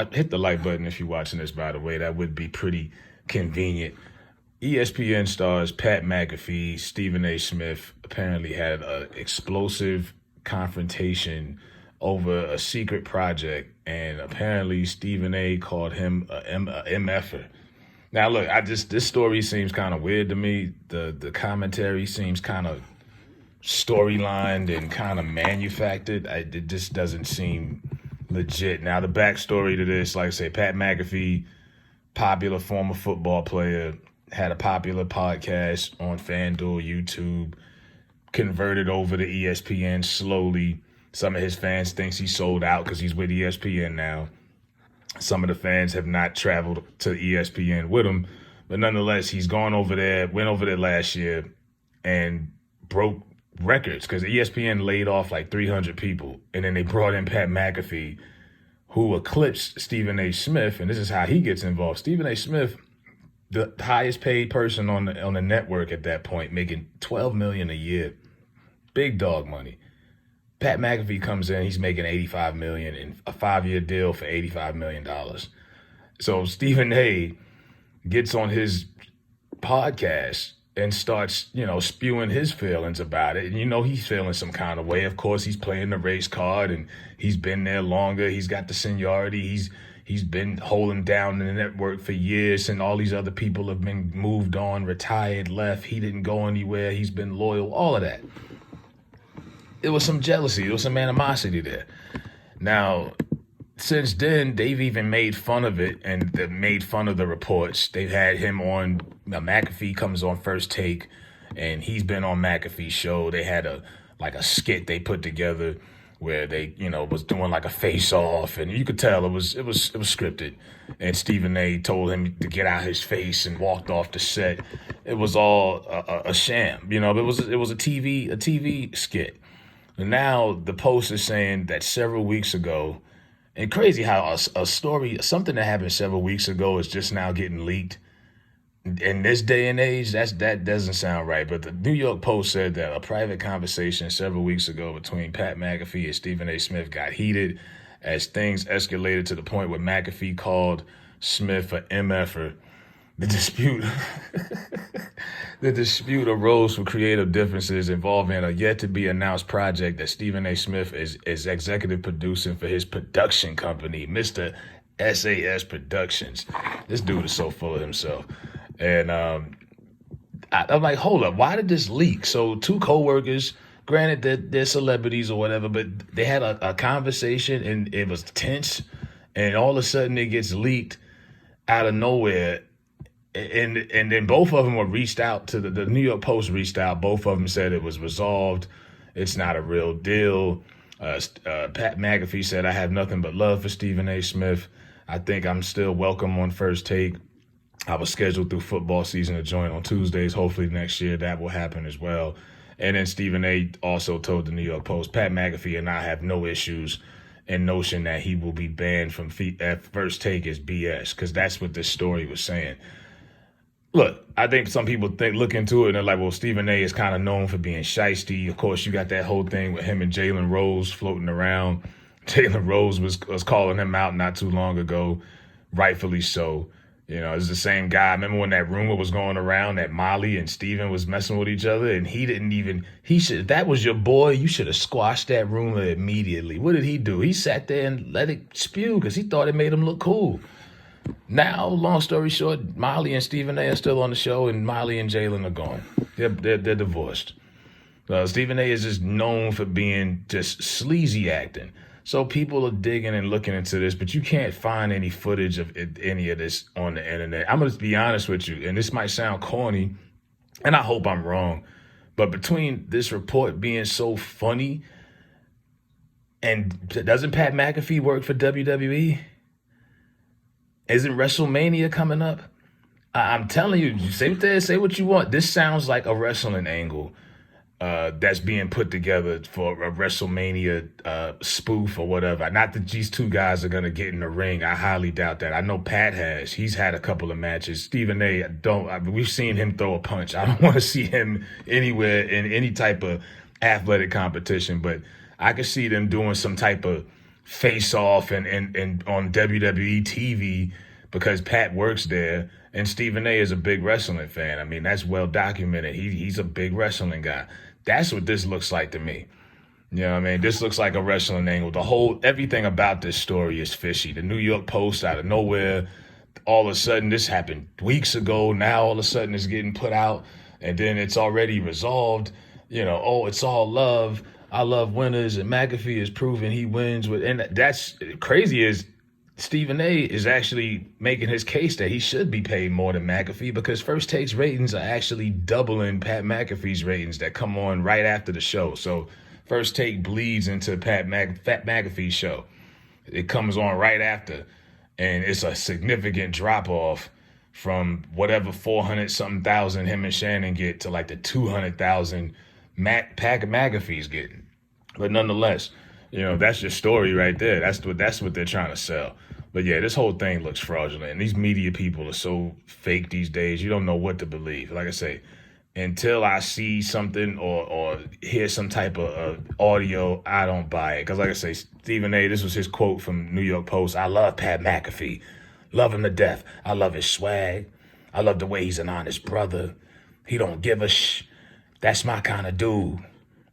hit the like button if you're watching this, by the way. That would be pretty convenient. ESPN stars Pat McAfee, Stephen A. Smith apparently had an explosive confrontation over a secret project, and apparently Stephen A. called him a MFer. Now, look, this story seems kind of weird to me. The commentary seems kind of storylined and kind of manufactured. It just doesn't seem legit. Now, the backstory to this, like I say, Pat McAfee, popular former football player, had a popular podcast on FanDuel, YouTube, converted over to ESPN slowly. Some of his fans thinks he sold out because he's with ESPN now. Some of the fans have not traveled to ESPN with him, but nonetheless, he's gone over there, went over there last year and broke records because ESPN laid off like 300 people, and then they brought in Pat McAfee, who eclipsed Stephen A. Smith, and this is how he gets involved. Stephen A. Smith, the highest paid person on the network at that point, making $12 million a year, big dog money. Pat McAfee comes in, he's making $85 million in a 5-year deal for $85 million. So Stephen A. gets on his podcast and starts, spewing his feelings about it. And, he's feeling some kind of way. Of course, he's playing the race card and he's been there longer. He's got the seniority. He's been holding down the network for years, and all these other people have been moved on, retired, left. He didn't go anywhere. He's been loyal, all of that. It was some jealousy. There was some animosity there. Now, since then, they've even made fun of it, and they've made fun of the reports. They've had him on, McAfee comes on First Take, and he's been on McAfee's show. They had a skit they put together where they, was doing like a face-off, and you could tell it was scripted. And Stephen A. told him to get out his face and walked off the set. It was all a sham, it was a TV skit. And now the Post is saying that several weeks ago, and crazy how a story, something that happened several weeks ago is just now getting leaked. In this day and age, that doesn't sound right. But the New York Post said that a private conversation several weeks ago between Pat McAfee and Stephen A. Smith got heated as things escalated to the point where McAfee called Smith an MFer. The dispute arose from creative differences involving a yet-to-be-announced project that Stephen A. Smith is executive producing for his production company, Mr. SAS Productions. This dude is so full of himself. And I'm like, hold up, why did this leak? So two coworkers, granted that they're celebrities or whatever, but they had a conversation and it was tense, and all of a sudden it gets leaked out of nowhere. And then both of them were reached out to the New York Post reached out. Both of them said it was resolved. It's not a real deal. Pat McAfee said, I have nothing but love for Stephen A. Smith. I think I'm still welcome on First Take. I was scheduled through football season to join on Tuesdays. Hopefully next year that will happen as well. And then Stephen A. also told the New York Post, Pat McAfee and I have no issues and notion that he will be banned from First Take is BS, because that's what this story was saying. Look, I think some people look into it and they're like, well, Stephen A. is kind of known for being shiesty. Of course, you got that whole thing with him and Jalen Rose floating around. Jalen Rose was calling him out not too long ago, rightfully so. It's the same guy. Remember when that rumor was going around that Molly and Steven was messing with each other, and if that was your boy, you should have squashed that rumor immediately. What did he do? He sat there and let it spew because he thought it made him look cool. Now, long story short, Molly and Stephen A. are still on the show, and Molly and Jalen are gone. They're divorced. Stephen A. is just known for being just sleazy acting. So people are digging and looking into this, but you can't find any footage of any of this on the internet. I'm going to be honest with you, and this might sound corny, and I hope I'm wrong, but between this report being so funny, and doesn't Pat McAfee work for WWE? Isn't WrestleMania coming up? I'm telling you, say what you want. This sounds like a wrestling angle that's being put together for a WrestleMania spoof or whatever. Not that these two guys are going to get in the ring. I highly doubt that. I know Pat has. He's had a couple of matches. Stephen A., we've seen him throw a punch. I don't want to see him anywhere in any type of athletic competition, but I could see them doing some type of face off and on WWE TV because Pat works there. And Stephen A is a big wrestling fan. I mean, that's well documented. He's a big wrestling guy. That's what this looks like to me. You know what I mean? This looks like a wrestling angle. Everything about this story is fishy. The New York Post out of nowhere, all of a sudden, this happened weeks ago. Now all of a sudden it's getting put out and then it's already resolved. You know, oh, it's all love. I love winners, and McAfee is proving he wins. And that's crazy is Stephen A is actually making his case that he should be paid more than McAfee because First Take's ratings are actually doubling Pat McAfee's ratings that come on right after the show. So First Take bleeds into Pat McAfee's show. It comes on right after, and it's a significant drop off from whatever 400-something thousand him and Shannon get to like the 200,000 Pat McAfee's getting. But nonetheless, you know, that's your story right there. That's what they're trying to sell. But yeah, this whole thing looks fraudulent. And these media people are so fake these days. You don't know what to believe. Like I say, until I see something or hear some type of audio, I don't buy it. Because like I say, Stephen A, this was his quote from New York Post. I love Pat McAfee. Love him to death. I love his swag. I love the way he's an honest brother. He don't give a That's my kind of dude.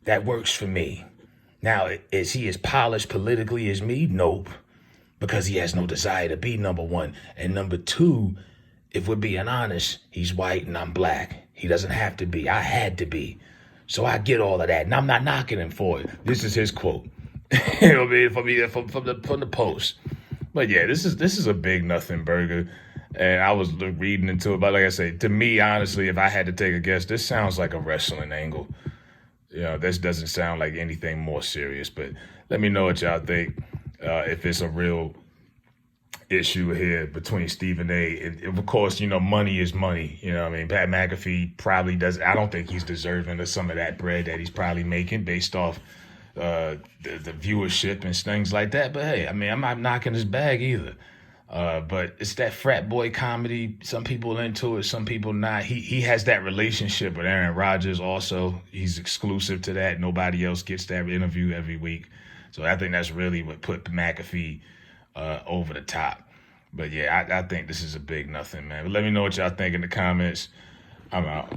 That works for me. Now, is he as polished politically as me? Nope. Because he has no desire to be number one. And number two, if we're being honest, he's white and I'm black. He doesn't have to be. I had to be. So I get all of that. And I'm not knocking him for it. This is his quote. You know what I mean? From the Post. But yeah, this is a big nothing burger. And I was reading into it. But like I say, to me, honestly, if I had to take a guess, this sounds like a wrestling angle. You know, this doesn't sound like anything more serious. But let me know what y'all think. If it's a real issue here between Stephen A. And of course, you know, money is money. You know what I mean? Pat McAfee probably does. I don't think he's deserving of some of that bread that he's probably making based off the viewership and things like that. But hey, I mean, I'm not knocking his bag either. But it's that frat boy comedy. Some people into it, some people not. He has that relationship with Aaron Rodgers also. He's exclusive to that. Nobody else gets that interview every week. So I think that's really what put McAfee over the top. But yeah, I think this is a big nothing, man. But let me know what y'all think in the comments. I'm out.